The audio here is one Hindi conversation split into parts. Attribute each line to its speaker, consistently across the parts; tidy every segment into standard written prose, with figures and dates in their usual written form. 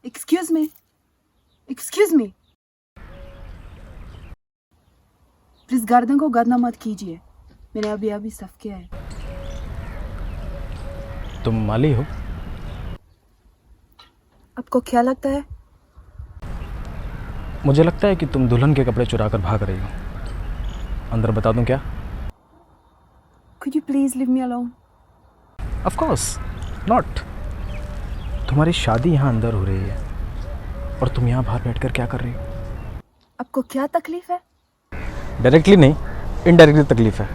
Speaker 1: Excuse me. Excuse me. Please गर्दन को गदना मत कीजिए, मैंने अभी अभी साफ किया है।
Speaker 2: तुम माली हो?
Speaker 1: आपको क्या लगता है?
Speaker 2: मुझे लगता है कि तुम दुल्हन के कपड़े चुरा कर भाग रही हो। अंदर बता दूं क्या?
Speaker 1: Could you please leave me alone?
Speaker 2: Of course not. तुम्हारी शादी यहाँ अंदर हो रही है और तुम यहाँ बाहर बैठकर क्या कर रही हो?
Speaker 1: आपको क्या तकलीफ है?
Speaker 2: डायरेक्टली नहीं, इनडायरेक्टली तकलीफ है।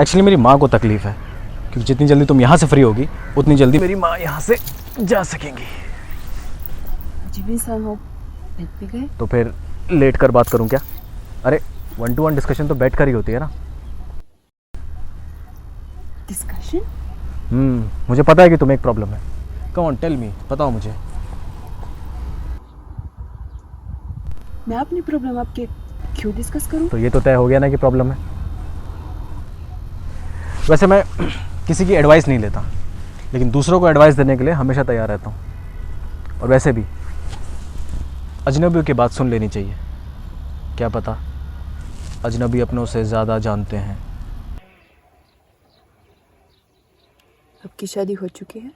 Speaker 2: एक्चुअली मेरी माँ को तकलीफ है, क्योंकि जितनी जल्दी तुम यहाँ से फ्री होगी उतनी जल्दी मेरी माँ यहाँ से जा सकेंगी।
Speaker 1: जी भी सर हो, बैठ भी गए?
Speaker 2: तो फिर लेट कर बात करूँ क्या? अरे 1-to-1 डिस्कशन तो बैठ कर ही होती है ना।
Speaker 1: डिस्कशन?
Speaker 2: मुझे पता है कि तुम्हें एक प्रॉब्लम है। कम ऑन टेल मी, बताओ मुझे।
Speaker 1: मैं अपनी प्रॉब्लम आपके क्यों डिस्कस करूं?
Speaker 2: तो ये तो तय हो गया ना कि प्रॉब्लम है। वैसे मैं किसी की एडवाइस नहीं लेता, लेकिन दूसरों को एडवाइस देने के लिए हमेशा तैयार रहता हूँ। और वैसे भी अजनबियों की बात सुन लेनी चाहिए। क्या पता अजनबी अपनों से ज़्यादा जानते हैं।
Speaker 1: आपकी शादी हो चुकी है?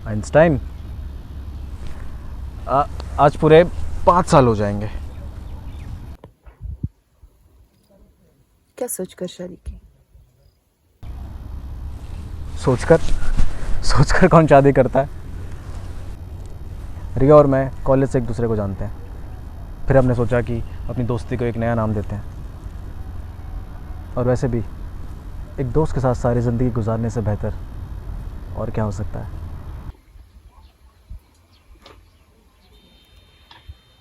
Speaker 2: आइंस्टाइन, आज पूरे 5 साल हो जाएंगे।
Speaker 1: क्या सोचकर शादी की?
Speaker 2: सोचकर कौन शादी करता है? रिया और मैं कॉलेज से एक दूसरे को जानते हैं, फिर हमने सोचा कि अपनी दोस्ती को एक नया नाम देते हैं। और वैसे भी एक दोस्त के साथ सारी ज़िंदगी गुजारने से बेहतर और क्या हो सकता है।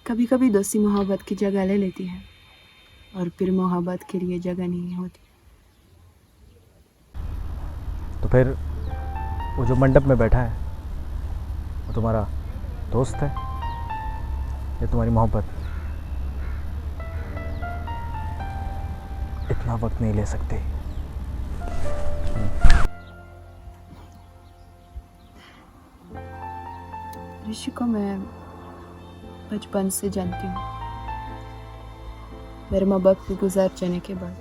Speaker 1: कभी कभी दोस्ती मोहब्बत की जगह ले लेती है और फिर मोहब्बत के लिए जगह नहीं होती।
Speaker 2: तो फिर वो जो मंडप में बैठा है वो तुम्हारा दोस्त है या तुम्हारी मोहब्बत? इतना वक्त नहीं ले सकते।
Speaker 1: ऋषि को मैं बचपन से जानती हूँ। मेरे माँ बाप के गुजर जाने के बाद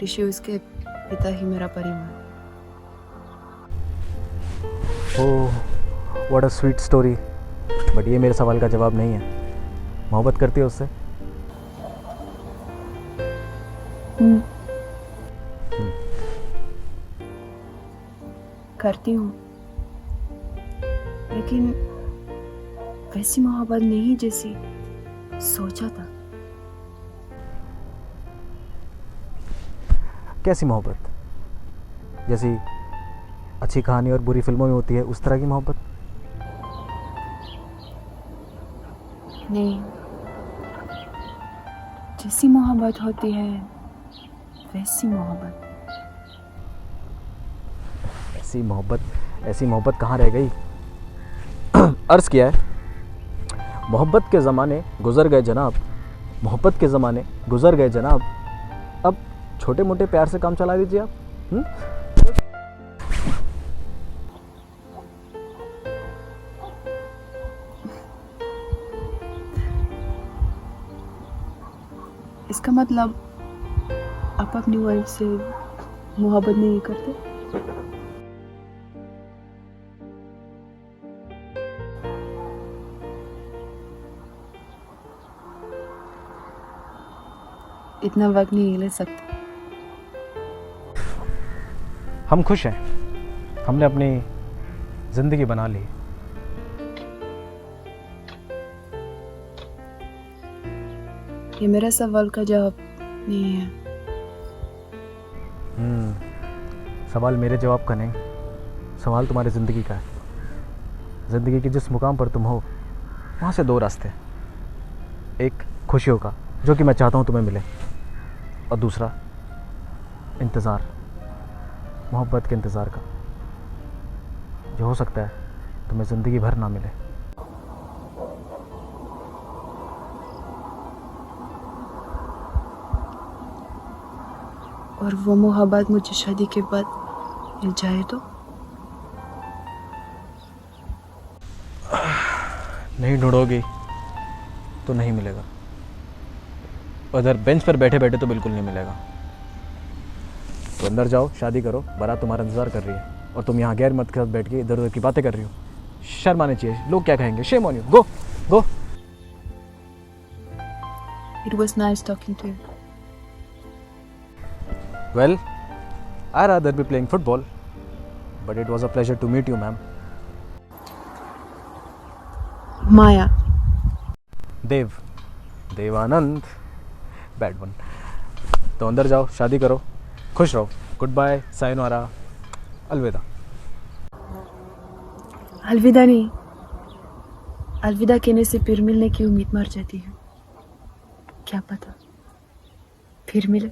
Speaker 1: ऋषि उसके पिता ही मेरा परिवार।
Speaker 2: Oh, what a sweet story. But ये मेरे सवाल का जवाब नहीं है। मोहब्बत करती हो उससे?
Speaker 1: करती हूँ, लेकिन वैसी मोहब्बत नहीं जैसी सोचा था।
Speaker 2: कैसी मोहब्बत? जैसी अच्छी कहानी और बुरी फिल्मों में होती है, उस तरह की मोहब्बत?
Speaker 1: नहीं, जैसी मोहब्बत होती है वैसी मोहब्बत।
Speaker 2: ऐसी मोहब्बत कहाँ रह गई? अर्ज़ किया है, मोहब्बत के ज़माने गुज़र गए जनाब, मोहब्बत के ज़माने गुज़र गए जनाब। अब छोटे मोटे प्यार से काम चला लीजिए आप।
Speaker 1: इसका मतलब आप अपनी वाइफ से मोहब्बत नहीं करते? इतना वक्त नहीं ले सकते।
Speaker 2: हम खुश हैं, हमने अपनी ज़िंदगी बना ली।
Speaker 1: ये मेरा सवाल का जवाब नहीं है।
Speaker 2: सवाल मेरे जवाब का नहीं, सवाल तुम्हारी ज़िंदगी का है। ज़िंदगी के जिस मुकाम पर तुम हो वहाँ से 2 रास्ते हैं। एक खुशियों का, जो कि मैं चाहता हूँ तुम्हें मिले, और दूसरा इंतज़ार, मोहब्बत के इंतज़ार का, जो हो सकता है तुम्हें ज़िंदगी भर ना मिले।
Speaker 1: और वो मोहब्बत मुझे शादी के बाद मिल जाए तो?
Speaker 2: नहीं ढूंढोगी तो नहीं मिलेगा, उधर बेंच पर बैठे बैठे तो बिल्कुल नहीं मिलेगा। तो अंदर जाओ, शादी करो, बारात तुम्हारा इंतज़ार कर रही है और तुम यहाँ गैर मर्द के साथ बैठ के इधर उधर की बातें कर रही हो। शर्म आनी चाहिए, लोग क्या कहेंगे। Shame on you, go go.
Speaker 1: It was nice talking to you.
Speaker 2: Well, I'd rather be playing football, but it was a pleasure to meet you, ma'am.
Speaker 1: Maya.
Speaker 2: Devanand, bed one. तो अंदर जाओ, शादी करो, खुश रहो। गुड बाय, सायोनारा, अलविदा।
Speaker 1: अलविदा नहीं, अलविदा कहने से फिर मिलने की उम्मीद मर जाती है। क्या पता फिर मिले।